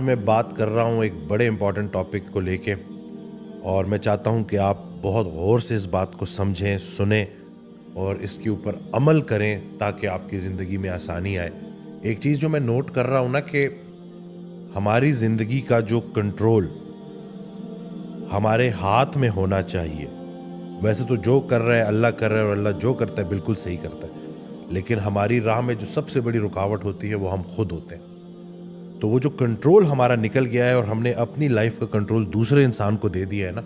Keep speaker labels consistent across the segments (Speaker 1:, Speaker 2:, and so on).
Speaker 1: میں بات کر رہا ہوں ایک بڑے امپورٹنٹ ٹاپک کو لے کے، اور میں چاہتا ہوں کہ آپ بہت غور سے اس بات کو سمجھیں، سنیں اور اس کے اوپر عمل کریں تاکہ آپ کی زندگی میں آسانی آئے۔ ایک چیز جو میں نوٹ کر رہا ہوں نا کہ ہماری زندگی کا جو کنٹرول ہمارے ہاتھ میں ہونا چاہیے۔ ویسے تو جو کر رہا ہے اللہ کر رہا ہے، اور اللہ جو کرتا ہے بالکل صحیح کرتا ہے، لیکن ہماری راہ میں جو سب سے بڑی رکاوٹ ہوتی ہے وہ ہم خود ہوتے ہیں۔ تو وہ جو کنٹرول ہمارا نکل گیا ہے اور ہم نے اپنی لائف کا کنٹرول دوسرے انسان کو دے دیا ہے نا،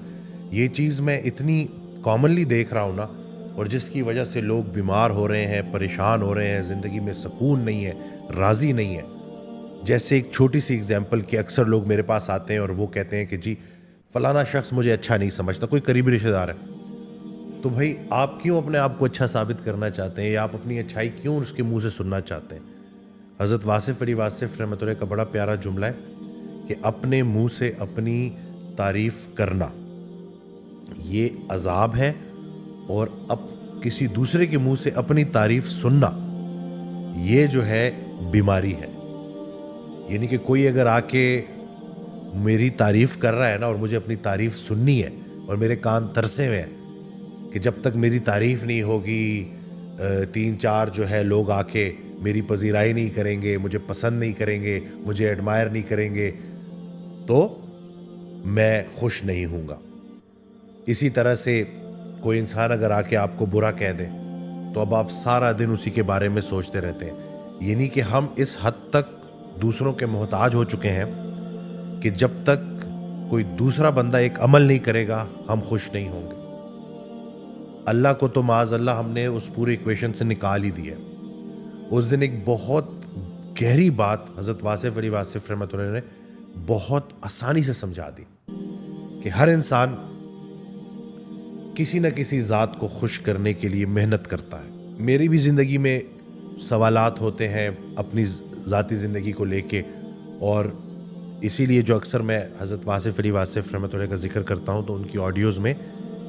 Speaker 1: یہ چیز میں اتنی کامنلی دیکھ رہا ہوں نا، اور جس کی وجہ سے لوگ بیمار ہو رہے ہیں، پریشان ہو رہے ہیں، زندگی میں سکون نہیں ہے، راضی نہیں ہے۔ جیسے ایک چھوٹی سی اگزامپل کہ اکثر لوگ میرے پاس آتے ہیں اور وہ کہتے ہیں کہ جی فلانا شخص مجھے اچھا نہیں سمجھتا، کوئی قریبی رشتہ دار ہے۔ تو بھائی آپ کیوں اپنے آپ کو اچھا ثابت کرنا چاہتے ہیں، یا آپ اپنی اچھائی کیوں اس کے منہ سے سننا چاہتے ہیں؟ حضرت واصف علی واصف رحمۃ اللہ کا بڑا پیارا جملہ ہے کہ اپنے منہ سے اپنی تعریف کرنا یہ عذاب ہے، اور کسی دوسرے کے منہ سے اپنی تعریف سننا یہ جو ہے بیماری ہے۔ یعنی کہ کوئی اگر آ کے میری تعریف کر رہا ہے نا، اور مجھے اپنی تعریف سننی ہے، اور میرے کان ترسے ہوئے ہیں کہ جب تک میری تعریف نہیں ہوگی 3-4 جو ہے لوگ آ کے میری پذیرائی نہیں کریں گے، مجھے پسند نہیں کریں گے، مجھے ایڈمائر نہیں کریں گے، تو میں خوش نہیں ہوں گا۔ اسی طرح سے کوئی انسان اگر آ کے آپ کو برا کہہ دے تو اب آپ سارا دن اسی کے بارے میں سوچتے رہتے ہیں۔ یعنی کہ ہم اس حد تک دوسروں کے محتاج ہو چکے ہیں کہ جب تک کوئی دوسرا بندہ ایک عمل نہیں کرے گا ہم خوش نہیں ہوں گے۔ اللہ کو تو معاذ اللہ ہم نے اس پوری ایکویشن سے نکال ہی دیا۔ اس دن ایک بہت گہری بات حضرت واصف علی واصف رحمۃ اللہ نے بہت آسانی سے سمجھا دی کہ ہر انسان کسی نہ کسی ذات کو خوش کرنے کے لیے محنت کرتا ہے۔ میری بھی زندگی میں سوالات ہوتے ہیں اپنی ذاتی زندگی کو لے کے، اور اسی لیے جو اکثر میں حضرت واصف علی واصف رحمۃ اللہ کا ذکر کرتا ہوں تو ان کی آڈیوز میں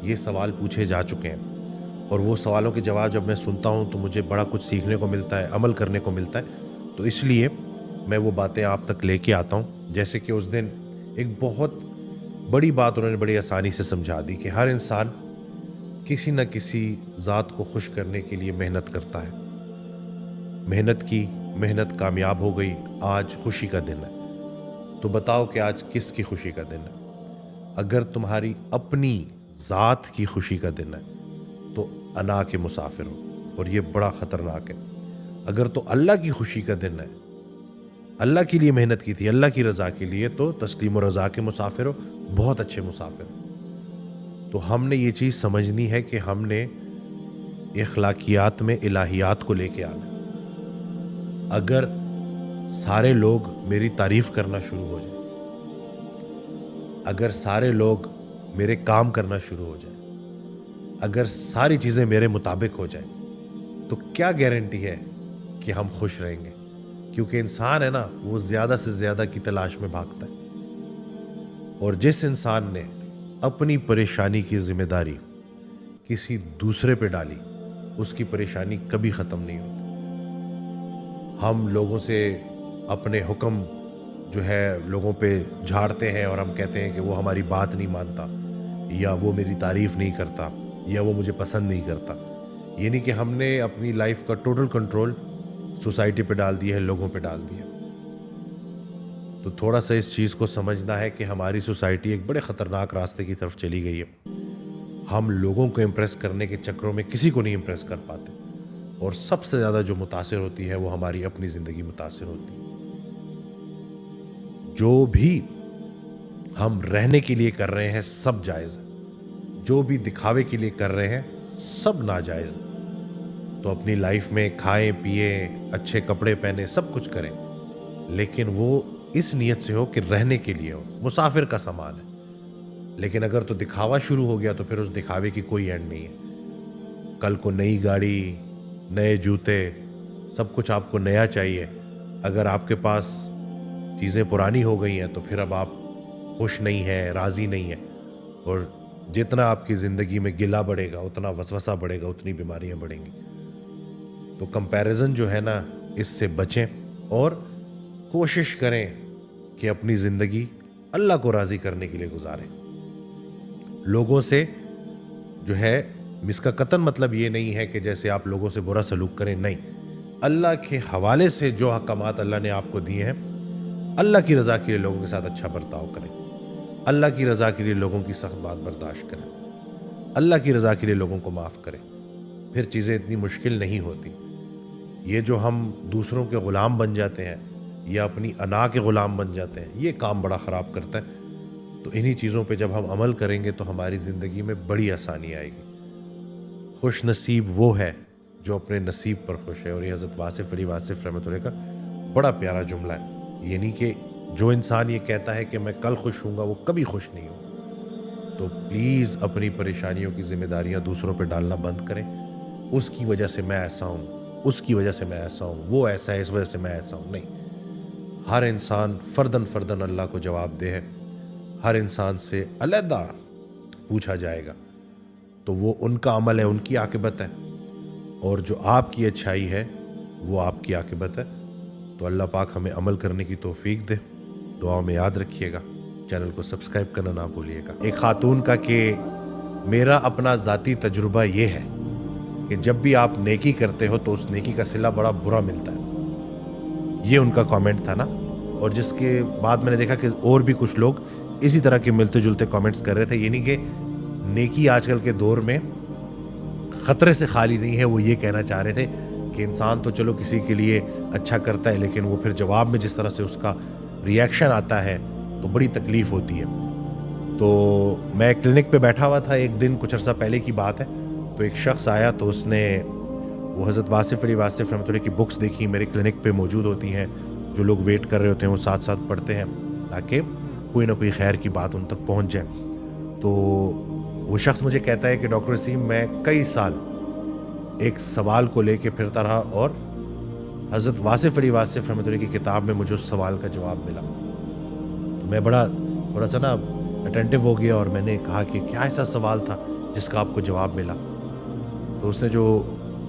Speaker 1: یہ سوال پوچھے جا چکے ہیں، اور وہ سوالوں کے جواب جب میں سنتا ہوں تو مجھے بڑا کچھ سیکھنے کو ملتا ہے، عمل کرنے کو ملتا ہے۔ تو اس لیے میں وہ باتیں آپ تک لے کے آتا ہوں۔ جیسے کہ اس دن ایک بہت بڑی بات انہوں نے بڑی آسانی سے سمجھا دی کہ ہر انسان کسی نہ کسی ذات کو خوش کرنے کے لیے محنت کرتا ہے۔ محنت کی، محنت کامیاب ہو گئی، آج خوشی کا دن ہے۔ تو بتاؤ کہ آج کس کی خوشی کا دن ہے؟ اگر تمہاری اپنی ذات کی خوشی کا دن ہے تو انا کے مسافر ہو، اور یہ بڑا خطرناک ہے۔ اگر تو اللہ کی خوشی کا دن ہے، اللہ کے لیے محنت کی تھی، اللہ کی رضا کے لیے، تو تسلیم و رضا کے مسافر ہو، بہت اچھے مسافر ہو۔ تو ہم نے یہ چیز سمجھنی ہے کہ ہم نے اخلاقیات میں الہیات کو لے کے آنا ہے۔ اگر سارے لوگ میری تعریف کرنا شروع ہو جائیں، اگر سارے لوگ میرے کام کرنا شروع ہو جائیں، اگر ساری چیزیں میرے مطابق ہو جائیں، تو کیا گارنٹی ہے کہ ہم خوش رہیں گے؟ کیونکہ انسان ہے نا، وہ زیادہ سے زیادہ کی تلاش میں بھاگتا ہے، اور جس انسان نے اپنی پریشانی کی ذمہ داری کسی دوسرے پہ ڈالی اس کی پریشانی کبھی ختم نہیں ہوتی۔ ہم لوگوں سے اپنے حکم جو ہے لوگوں پہ جھاڑتے ہیں، اور ہم کہتے ہیں کہ وہ ہماری بات نہیں مانتا، یا وہ میری تعریف نہیں کرتا، یا وہ مجھے پسند نہیں کرتا۔ یعنی کہ ہم نے اپنی لائف کا ٹوٹل کنٹرول سوسائٹی پہ ڈال دیا ہے، لوگوں پہ ڈال دیا۔ تو تھوڑا سا اس چیز کو سمجھنا ہے کہ ہماری سوسائٹی ایک بڑے خطرناک راستے کی طرف چلی گئی ہے۔ ہم لوگوں کو امپریس کرنے کے چکروں میں کسی کو نہیں امپریس کر پاتے، اور سب سے زیادہ جو متاثر ہوتی ہے وہ ہماری اپنی زندگی متاثر ہوتی ہے۔ جو بھی ہم رہنے کے لیے کر رہے ہیں سب جائز ہے، جو بھی دکھاوے کے لیے کر رہے ہیں سب ناجائز ہے۔ تو اپنی لائف میں کھائیں پیئیں، اچھے کپڑے پہنیں، سب کچھ کریں، لیکن وہ اس نیت سے ہو کہ رہنے کے لیے ہو، مسافر کا سامان ہے۔ لیکن اگر تو دکھاوا شروع ہو گیا تو پھر اس دکھاوے کی کوئی اینڈ نہیں ہے۔ کل کو نئی گاڑی، نئے جوتے، سب کچھ آپ کو نیا چاہیے۔ اگر آپ کے پاس چیزیں پرانی ہو گئی ہیں تو پھر اب آپ خوش نہیں ہیں، راضی نہیں ہیں، اور جتنا آپ کی زندگی میں گلہ بڑھے گا اتنا وسوسہ بڑھے گا، اتنی بیماریاں بڑھیں گی۔ تو کمپیریزن جو ہے نا، اس سے بچیں، اور کوشش کریں کہ اپنی زندگی اللہ کو راضی کرنے کے لیے گزاریں. لوگوں سے جو ہے اس کا قطعاً مطلب یہ نہیں ہے کہ جیسے آپ لوگوں سے برا سلوک کریں، نہیں. اللہ کے حوالے سے جو احکامات اللہ نے آپ کو دیے ہیں، اللہ کی رضا کے لیے لوگوں کے ساتھ اچھا برتاؤ کریں، اللہ کی رضا کے لیے لوگوں کی سخت بات برداشت کریں، اللہ کی رضا کے لیے لوگوں کو معاف کریں. پھر چیزیں اتنی مشکل نہیں ہوتی. یہ جو ہم دوسروں کے غلام بن جاتے ہیں یا اپنی انا کے غلام بن جاتے ہیں، یہ کام بڑا خراب کرتا ہے. تو انہی چیزوں پہ جب ہم عمل کریں گے تو ہماری زندگی میں بڑی آسانی آئے گی. خوش نصیب وہ ہے جو اپنے نصیب پر خوش ہے. اور یہ حضرت واصف علی واصف رحمۃ اللہ کا بڑا پیارا جملہ ہے. یعنی کہ جو انسان یہ کہتا ہے کہ میں کل خوش ہوں گا، وہ کبھی خوش نہیں ہوگا. تو پلیز اپنی پریشانیوں کی ذمہ داریاں دوسروں پہ ڈالنا بند کریں. اس کی وجہ سے میں ایسا ہوں، اس کی وجہ سے میں ایسا ہوں، وہ ایسا ہے اس وجہ سے میں ایسا ہوں. نہیں، ہر انسان فرداً اللہ کو جواب دہ ہے. ہر انسان سے علیحدہ پوچھا جائے گا. تو وہ ان کا عمل ہے، ان کی عاقبت ہے، اور جو آپ کی اچھائی ہے وہ آپ کی عاقبت ہے. تو اللہ پاک ہمیں عمل کرنے کی توفیق دے. دعاؤں میں یاد رکھیے گا. چینل کو سبسکرائب کرنا نہ بھولیے گا. ایک خاتون کا کہ میرا اپنا ذاتی تجربہ یہ ہے کہ جب بھی آپ نیکی کرتے ہو تو اس نیکی کا صلہ بڑا برا ملتا ہے. یہ ان کا کامنٹ تھا نا. اور جس کے بعد میں نے دیکھا کہ اور بھی کچھ لوگ اسی طرح کے ملتے جلتے کامنٹس کر رہے تھے. یعنی کہ نیکی آج کل کے دور میں خطرے سے خالی نہیں ہے. وہ یہ کہنا چاہ رہے تھے کہ انسان تو چلو کسی کے لیے اچھا کرتا ہے، لیکن وہ پھر جواب میں جس طرح سے اس کا ریئیکشن آتا ہے تو بڑی تکلیف ہوتی ہے. تو میں کلینک پہ بیٹھا ہوا تھا ایک دن، کچھ عرصہ پہلے کی بات ہے. تو ایک شخص آیا تو اس نے وہ حضرت واصف علی واصف رحمۃ اللہ کی بکس دیکھی. میرے کلینک پہ موجود ہوتی ہیں. جو لوگ ویٹ کر رہے ہوتے ہیں وہ ساتھ ساتھ پڑھتے ہیں تاکہ کوئی نہ کوئی خیر کی بات ان تک پہنچ جائے. تو وہ شخص مجھے کہتا ہے کہ ڈاکٹر وسیم، میں کئی سال ایک سوال کو لے کے پھرتا رہا اور حضرت واصف علی واصف رحمۃ اللہ کی کتاب میں مجھے اس سوال کا جواب ملا. تو میں تھوڑا سا نا اٹینٹیو ہو گیا اور میں نے کہا کہ کیا ایسا سوال تھا جس کا آپ کو جواب ملا. تو اس نے جو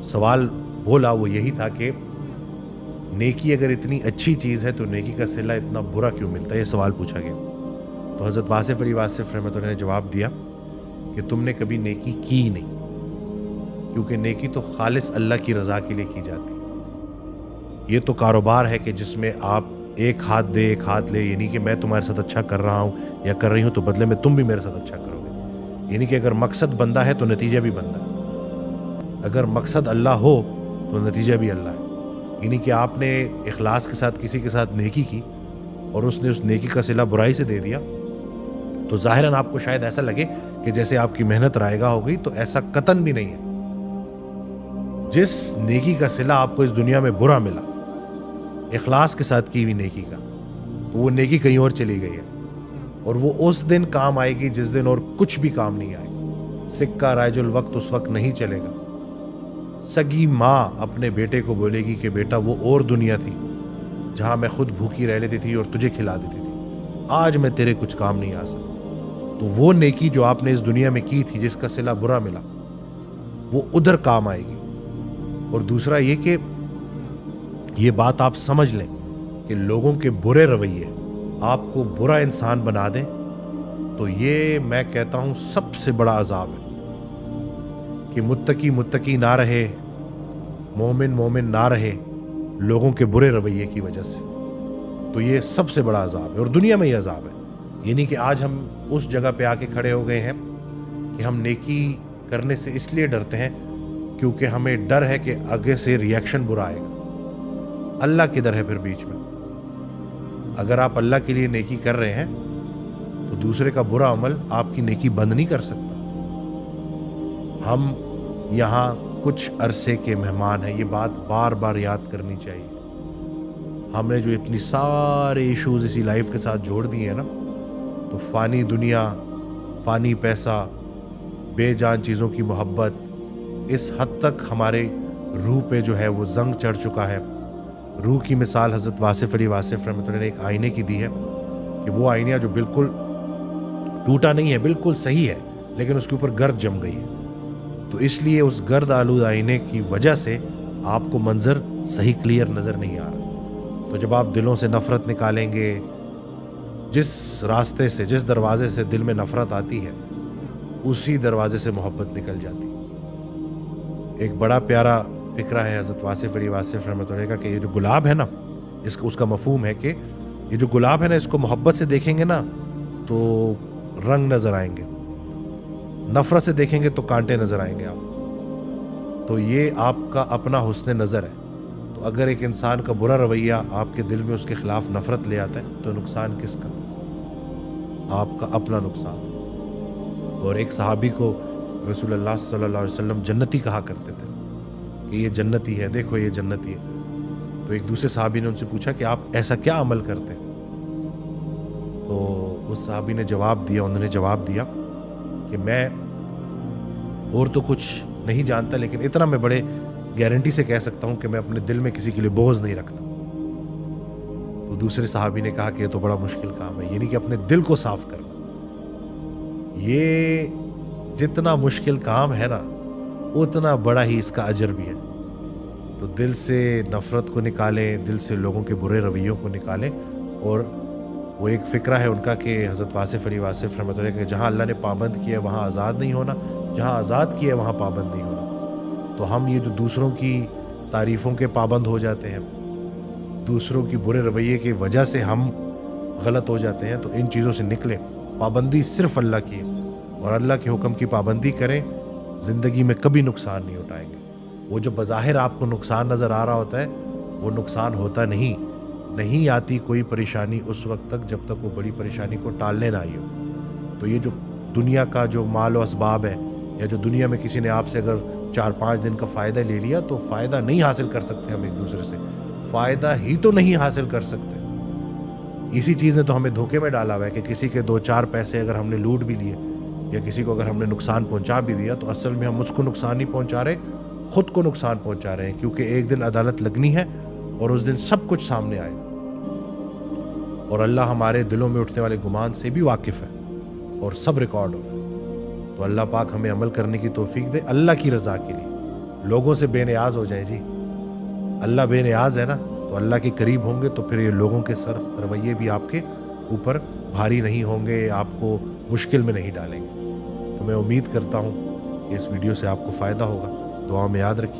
Speaker 1: سوال بولا وہ یہی تھا کہ نیکی اگر اتنی اچھی چیز ہے تو نیکی کا صلہ اتنا برا کیوں ملتا ہے. یہ سوال پوچھا گیا. تو حضرت واصف علی واصف رحمۃ اللہ نے جواب دیا کہ تم نے کبھی نیکی کی نہیں، کیونکہ نیکی تو خالص اللہ کی رضا کے لیے کی جاتی ہے. یہ تو کاروبار ہے کہ جس میں آپ ایک ہاتھ دے ایک ہاتھ لے. یعنی کہ میں تمہارے ساتھ اچھا کر رہا ہوں یا کر رہی ہوں تو بدلے میں تم بھی میرے ساتھ اچھا کرو گے. یعنی کہ اگر مقصد بندہ ہے تو نتیجہ بھی بندہ ہے. اگر مقصد اللہ ہو تو نتیجہ بھی اللہ ہے. یعنی کہ آپ نے اخلاص کے ساتھ کسی کے ساتھ نیکی کی اور اس نے اس نیکی کا صلہ برائی سے دے دیا تو ظاہراً آپ کو شاید ایسا لگے کہ جیسے آپ کی محنت رائگاں ہو گئی. تو ایسا قطعاً بھی نہیں ہے. جس نیکی کا صلہ آپ کو اس دنیا میں برا ملا اخلاص کے ساتھ کی ہوئی نیکی کا، تو وہ نیکی کہیں اور چلی گئی ہے اور وہ اس دن کام آئے گی جس دن اور کچھ بھی کام نہیں آئے گا. سکہ رائج الوقت اس وقت نہیں چلے گا. سگی ماں اپنے بیٹے کو بولے گی کہ بیٹا وہ اور دنیا تھی جہاں میں خود بھوکی رہ لیتی تھی اور تجھے کھلا دیتی تھی، آج میں تیرے کچھ کام نہیں آ سکتا. تو وہ نیکی جو آپ نے اس دنیا میں کی تھی جس کا صلہ برا ملا وہ ادھر کام آئے گی. اور دوسرا یہ کہ یہ بات آپ سمجھ لیں کہ لوگوں کے برے رویے آپ کو برا انسان بنا دیں تو یہ میں کہتا ہوں سب سے بڑا عذاب ہے. کہ متقی نہ رہے، مومن نہ رہے لوگوں کے برے رویے کی وجہ سے، تو یہ سب سے بڑا عذاب ہے اور دنیا میں یہ عذاب ہے. یعنی کہ آج ہم اس جگہ پہ آ کے کھڑے ہو گئے ہیں کہ ہم نیکی کرنے سے اس لیے ڈرتے ہیں کیونکہ ہمیں ڈر ہے کہ آگے سے ریئیکشن برا آئے گا. اللہ کدھر ہے پھر بیچ میں؟ اگر آپ اللہ کے لیے نیکی کر رہے ہیں تو دوسرے کا برا عمل آپ کی نیکی بند نہیں کر سکتا. ہم یہاں کچھ عرصے کے مہمان ہیں. یہ بات بار بار یاد کرنی چاہیے. ہم نے جو اتنی سارے ایشوز اسی لائف کے ساتھ جوڑ دیے ہیں نا، تو فانی دنیا، فانی پیسہ، بے جان چیزوں کی محبت اس حد تک ہمارے روح پہ جو ہے وہ زنگ چڑھ چکا ہے. روح کی مثال حضرت واصف علی واصف رحمۃ اللہ نے ایک آئینے کی دی ہے کہ وہ آئینہ جو بالکل ٹوٹا نہیں ہے، بالکل صحیح ہے، لیکن اس کے اوپر گرد جم گئی ہے. تو اس لیے اس گرد آلود آئینے کی وجہ سے آپ کو منظر صحیح کلیئر نظر نہیں آ رہا. تو جب آپ دلوں سے نفرت نکالیں گے، جس راستے سے، جس دروازے سے دل میں نفرت آتی ہے، اسی دروازے سے محبت نکل جاتی ہے۔ ایک بڑا پیارا فکرہ ہے حضرت واصف علی واصف رحمۃ اللہ کا کہ یہ جو گلاب ہے نا، اس کا مفہوم ہے کہ یہ جو گلاب ہے نا، اس کو محبت سے دیکھیں گے نا تو رنگ نظر آئیں گے، نفرت سے دیکھیں گے تو کانٹے نظر آئیں گے آپ کو۔ تو یہ آپ کا اپنا حسن نظر ہے۔ تو اگر ایک انسان کا برا رویہ آپ کے دل میں اس کے خلاف نفرت لے آتا ہے تو نقصان کس کا؟ آپ کا اپنا نقصان۔ اور ایک صحابی کو رسول اللہ صلی اللہ علیہ وسلم جنتی کہا کرتے تھے کہ یہ جنتی ہے، دیکھو یہ جنتی ہے۔ تو ایک دوسرے صحابی نے ان سے پوچھا کہ آپ ایسا کیا عمل کرتے ہیں؟ تو اس صحابی نے جواب دیا، انہوں نے جواب دیا کہ میں اور تو کچھ نہیں جانتا، لیکن اتنا میں بڑے گارنٹی سے کہہ سکتا ہوں کہ میں اپنے دل میں کسی کے لیے بغض نہیں رکھتا۔ تو دوسرے صحابی نے کہا کہ یہ تو بڑا مشکل کام ہے، یعنی کہ اپنے دل کو صاف کرنا۔ یہ جتنا مشکل کام ہے نا، اتنا بڑا ہی اس کا اجر بھی ہے۔ تو دل سے نفرت کو نکالیں، دل سے لوگوں کے برے رویوں کو نکالیں۔ اور وہ ایک فکرہ ہے ان کا کہ حضرت واصف علی واصف رحمۃ اللہ کہ جہاں اللہ نے پابند کیا ہے وہاں آزاد نہیں ہونا، جہاں آزاد کیا ہے وہاں پابند نہیں ہونا۔ تو ہم یہ جو دوسروں کی تعریفوں کے پابند ہو جاتے ہیں، دوسروں کی برے رویے کی وجہ سے ہم غلط ہو جاتے ہیں، تو ان چیزوں سے نکلیں۔ پابندی صرف اللہ کی ہے، اور اللہ کے حکم کی پابندی کریں، زندگی میں کبھی نقصان نہیں اٹھائیں گے۔ وہ جو بظاہر آپ کو نقصان نظر آ رہا ہوتا ہے وہ نقصان ہوتا نہیں آتی کوئی پریشانی اس وقت تک جب تک وہ بڑی پریشانی کو ٹالنے نہ آئی ہو۔ تو یہ جو دنیا کا جو مال و اسباب ہے، یا جو دنیا میں کسی نے آپ سے اگر 4-5 دن کا فائدہ لے لیا، تو فائدہ نہیں حاصل کر سکتے ہم ایک دوسرے سے، فائدہ ہی تو نہیں حاصل کر سکتے۔ اسی چیز نے تو ہمیں دھوکے میں ڈالا ہوا ہے کہ کسی کے 2-4 پیسے اگر ہم نے لوٹ بھی لیے، یا کسی کو اگر ہم نے نقصان پہنچا بھی دیا، تو اصل میں ہم اس کو نقصان نہیں پہنچا رہے، خود کو نقصان پہنچا رہے ہیں، کیونکہ ایک دن عدالت لگنی ہے اور اس دن سب کچھ سامنے آئے گا۔ اور اللہ ہمارے دلوں میں اٹھنے والے گمان سے بھی واقف ہے اور سب ریکارڈ ہو رہا ہے۔ تو اللہ پاک ہمیں عمل کرنے کی توفیق دے اللہ کی رضا کے لیے۔ لوگوں سے بے نیاز ہو جائیں جی، اللہ بے نیاز ہے نا، تو اللہ کے قریب ہوں گے تو پھر یہ لوگوں کے سخت رویے بھی آپ کے اوپر بھاری نہیں ہوں گے، آپ کو مشکل میں نہیں ڈالیں گے۔ تو میں امید کرتا ہوں کہ اس ویڈیو سے آپ کو فائدہ ہوگا۔ دعا میں یاد رکھیے۔